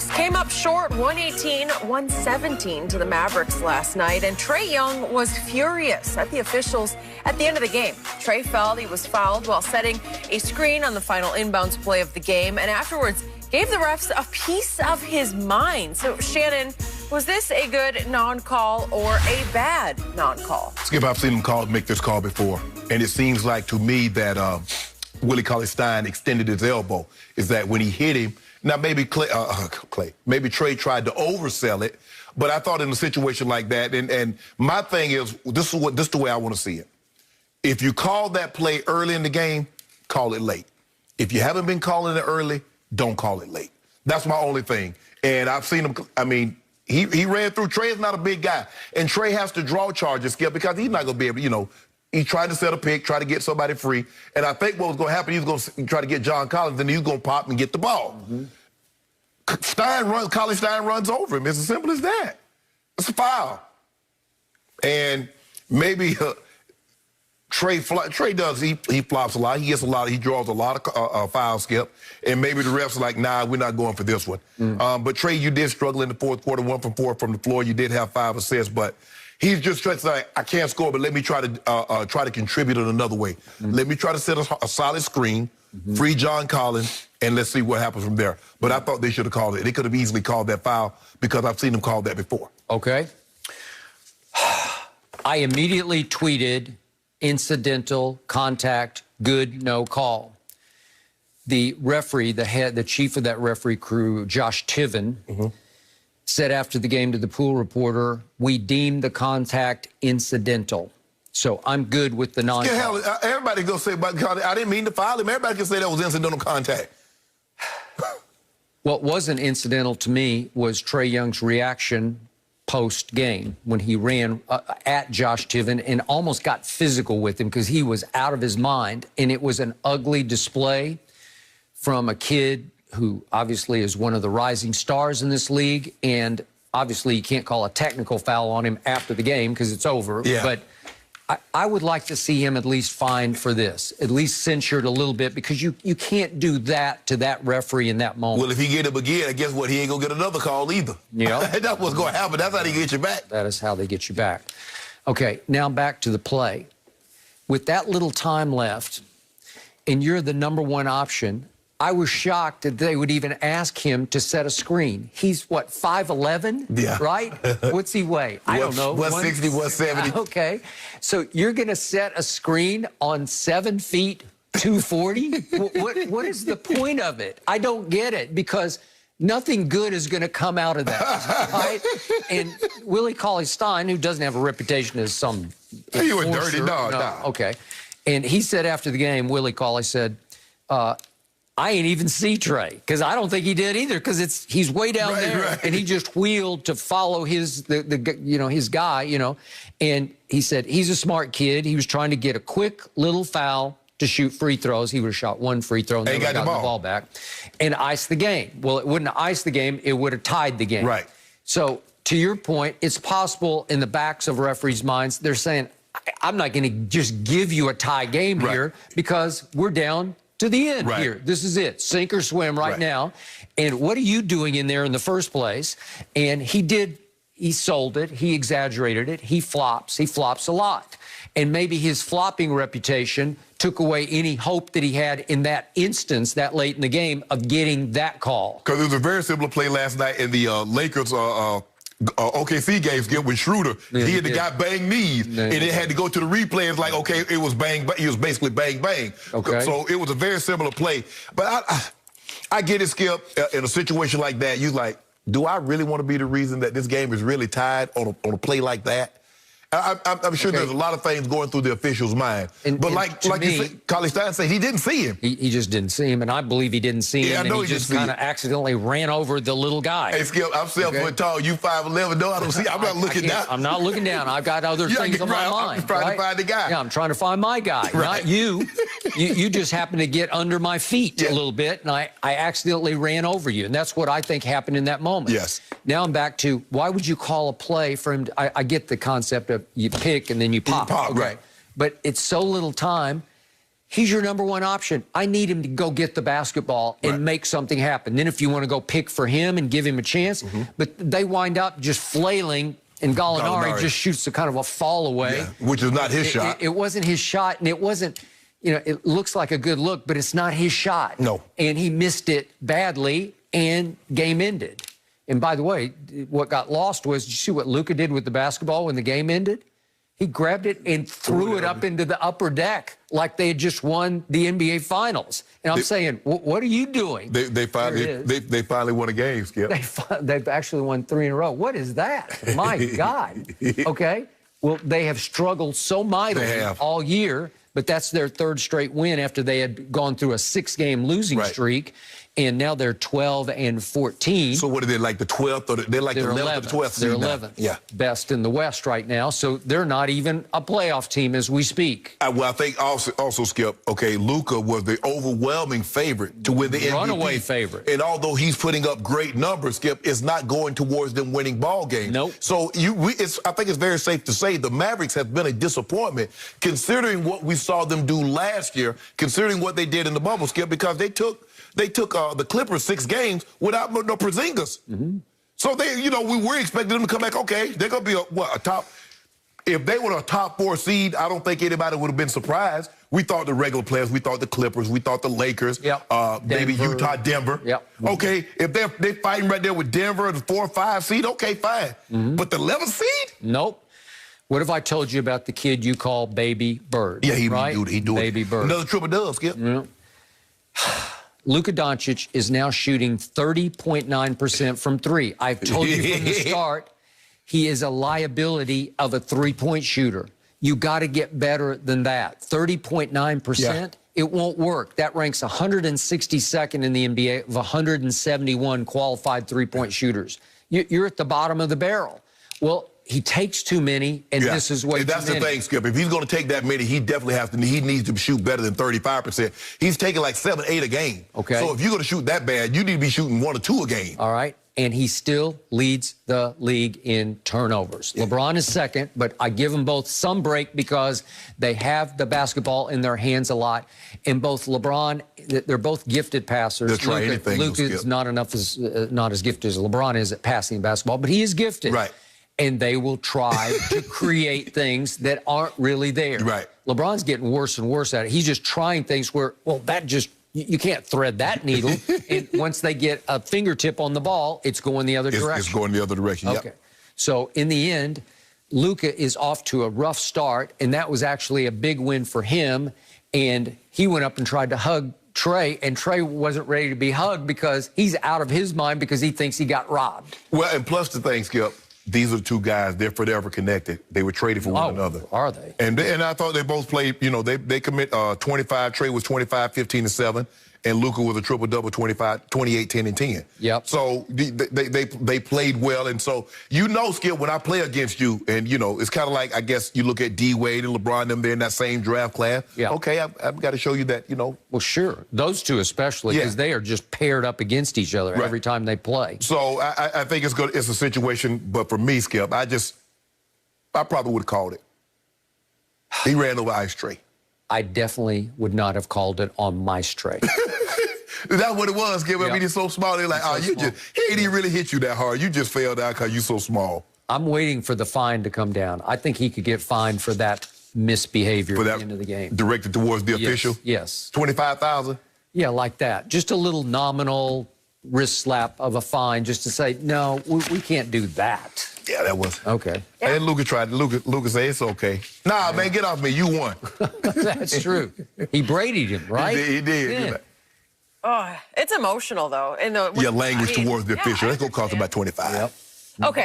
Bucks came up short 118-117 to the Mavericks last night, and Trae Young was furious at the officials at the end of the game. Trae felt he was fouled while setting a screen on the final inbounds play of the game, and afterwards gave the refs a piece of his mind. So, Shannon, was this a good non-call or a bad non-call? Skip, I've seen him make this call before, and it seems like to me that Willie Cauley-Stein extended his elbow. Is that when he hit him? Now, maybe maybe Trae tried to oversell it, but I thought in a situation like that, and my thing is, this is the way I want to see it. If you call that play early in the game, call it late. If you haven't been calling it early, don't call it late. That's my only thing. And I've seen him, I mean, he ran through. Trae is not a big guy, and Trae has to draw charges, Skip, because he's not going to be able, he's trying to set a pick, try to get somebody free. And I think what was going to happen, he was going to try to get John Collins, and he was going to pop and get the ball. Mm-hmm. Cauley-Stein runs over him. It's as simple as that. It's a foul. And maybe Trae does, he flops a lot. He gets a lot, he draws a lot of fouls, Skip. And maybe the refs are like, nah, we're not going for this one. Mm. But Trae, you did struggle in the fourth quarter, 1 from 4 from the floor. You did have 5 assists, but he's just trying to say, I can't score, but let me try to contribute in another way. Mm-hmm. Let me try to set a solid screen, free John Collins, and let's see what happens from there. But I thought they should have called it. They could have easily called that foul because I've seen them call that before. Okay. I immediately tweeted incidental contact, good, no call. The referee, the chief of that referee crew, Josh Tiven, said after the game to the Pool reporter, we deemed the contact incidental. So I'm good with the non-call. Yeah, hell, everybody go say, I didn't mean to foul him. Everybody can say that was incidental contact. What wasn't incidental to me was Trae Young's reaction post-game when he ran at Josh Tiven and almost got physical with him because he was out of his mind. And it was an ugly display from a kid who obviously is one of the rising stars in this league, and obviously you can't call a technical foul on him after the game because it's over. Yeah. But I would like to see him at least fined for this, at least censured a little bit, because you can't do that to that referee in that moment. Well, if he get him again, I guess what, he ain't going to get another call either. Yeah. That's what's going to happen. That's how they get you back. That is how they get you back. Okay, now back to the play. With that little time left, and you're the #1 option, I was shocked that they would even ask him to set a screen. He's, what, 5'11"? Yeah. Right? What's he weigh? I don't know. 160, 170. Okay. So you're going to set a screen on 7 feet, 240? What is the point of it? I don't get it, because nothing good is going to come out of that, right? And Willie Cauley-Stein, who doesn't have a reputation as some... He was dirty dog. No. Okay. And he said after the game, Willie Cauley said... I ain't even see Trae, because I don't think he did either, because he's way down there, and he just wheeled to follow his guy, and he said he's a smart kid. He was trying to get a quick little foul to shoot free throws. He would have shot 1 free throw and never got the ball back, and ice the game. Well, it wouldn't have iced the game; it would have tied the game. Right. So to your point, it's possible in the backs of referees' minds they're saying, "I'm not going to just give you a tie game here because we're down to the end here. This is it. Sink or swim right now. And what are you doing in there in the first place?" And he sold it. He exaggerated it. He flops a lot. And maybe his flopping reputation took away any hope that he had in that instance, that late in the game, of getting that call. Because it was a very similar play last night in the Lakers OKC games, when Schroeder, he had the guy bang knees, and it had to go to the replay. It's like, okay, it was bang, it was basically bang, bang. Okay. So it was a very similar play. But I get it, Skip, in a situation like that, you like, do I really want to be the reason that this game is really tied on a play like that? I'm sure there's a lot of things going through the official's mind. But like you said, Cauley-Stein said, he didn't see him. He just didn't see him, and I believe he didn't see him, and he just kind of accidentally ran over the little guy. Hey, Skip, I'm 7 foot tall, you 5'11". No, I don't see. I'm not looking down. I'm not looking down. I've got other things on my mind. I'm trying to find the guy. Yeah, I'm trying to find my guy, not you. You just happen to get under my feet a little bit, and I accidentally ran over you, and that's what I think happened in that moment. Yes. Now I'm back to, why would you call a play for him? I get the concept of you pick and then you pop. Right. But it's so little time. He's your number one option. I need him to go get the basketball and make something happen. Then if you want to go pick for him and give him a chance, but they wind up just flailing, and Gallinari just shoots a kind of a fall away. Which is not his shot. It wasn't his shot, and it wasn't, you know, it looks like a good look, but it's not his shot. No. And he missed it badly, and game ended. And by the way, what got lost was, did you see what Luka did with the basketball when the game ended? He grabbed it and threw it up into the upper deck like they had just won the NBA Finals. And I'm saying, what are you doing? They finally won a game, Skip. They've actually won 3 in a row. What is that? My God. Okay. Well, they have struggled so mightily all year, but that's their 3rd straight win after they had gone through a 6-game losing streak. And now they're 12-14. So what are they, like the 12th? Or they're like the 11th or the 12th? They're 11th. Yeah. Best in the West right now. So they're not even a playoff team as we speak. Well, I think also, Skip, okay, Luka was the overwhelming favorite to win the MVP. Runaway favorite. And although he's putting up great numbers, Skip, it's not going towards them winning ball games. Nope. So I think it's very safe to say the Mavericks have been a disappointment considering what we saw them do last year, considering what they did in the bubble, Skip, because they took the Clippers 6 games without no Porzingis. So we were expecting them to come back. Okay, they're going to be a top. If they were a top 4 seed, I don't think anybody would have been surprised. We thought the regular players, we thought the Clippers, we thought the Lakers, maybe Utah, Denver. Okay, if they're fighting right there with Denver, the 4 or 5 seed, okay, fine. But the 11th seed? Nope. What if I told you about the kid you call Baby Bird? Yeah, he do it. Baby Bird. Another triple-double, Skip. Luka Doncic is now shooting 30.9% from 3. I've told you from the start, he is a liability of a 3-point shooter. You got to get better than that. 30.9%, it won't work. That ranks 162nd in the NBA of 171 qualified 3-point shooters. You're at the bottom of the barrel. Well, he takes too many, and this is what that's the thing, Skip. If he's going to take that many, he definitely he needs to shoot better than 35%. He's taking like 7, 8 a game. Okay. So if you're going to shoot that bad, you need to be shooting 1 or 2 a game. All right. And he still leads the league in turnovers. LeBron is second, but I give them both some break because they have the basketball in their hands a lot. And both LeBron, they're both gifted passers. Luka is not as gifted as LeBron is at passing basketball, but he is gifted. Right. And they will try to create things that aren't really there. Right. LeBron's getting worse and worse at it. He's just trying things where, well, that just, you can't thread that needle. And once they get a fingertip on the ball, it's going the other direction. It's going the other direction, Okay. So in the end, Luka is off to a rough start, and that was actually a big win for him. And he went up and tried to hug Trey, and Trey wasn't ready to be hugged because he's out of his mind because he thinks he got robbed. Well, and plus the thing, Skip, these are the 2 guys, they're forever connected. They were traded for one another. Are they? And I thought they both played, they commit 25. Trey was 25, 15, and 7. And Luka was a triple-double, 25, 28, 10, and 10. Yep. So they played well. And so, Skip, when I play against you, and, it's kind of like, I guess, you look at D-Wade and LeBron, them, they're in that same draft class. Yeah. Okay, I've got to show you that, Well, sure. Those 2 especially, because they are just paired up against each other every time they play. So I think it's a situation, but for me, Skip, I probably would have called it. He ran over Ice Trey. I definitely would not have called it on my Trey. That's what it was, Skip. I mean, he's so small. They're like, he ain't even really hit you that hard. You just fell down because you're so small. I'm waiting for the fine to come down. I think he could get fined for that misbehavior at the end of the game. Directed towards the official? Yes. $25,000? Yeah, like that. Just a little nominal wrist slap of a fine just to say, no, we can't do that. Yeah, that was. Okay. And Luka tried. Luka said, it's okay. Nah, man, get off me. You won. That's true. He Brady'd him, right? He did. Yeah. Oh, it's emotional, though. Language towards the official. That's going to cost about $25. Yep. Okay.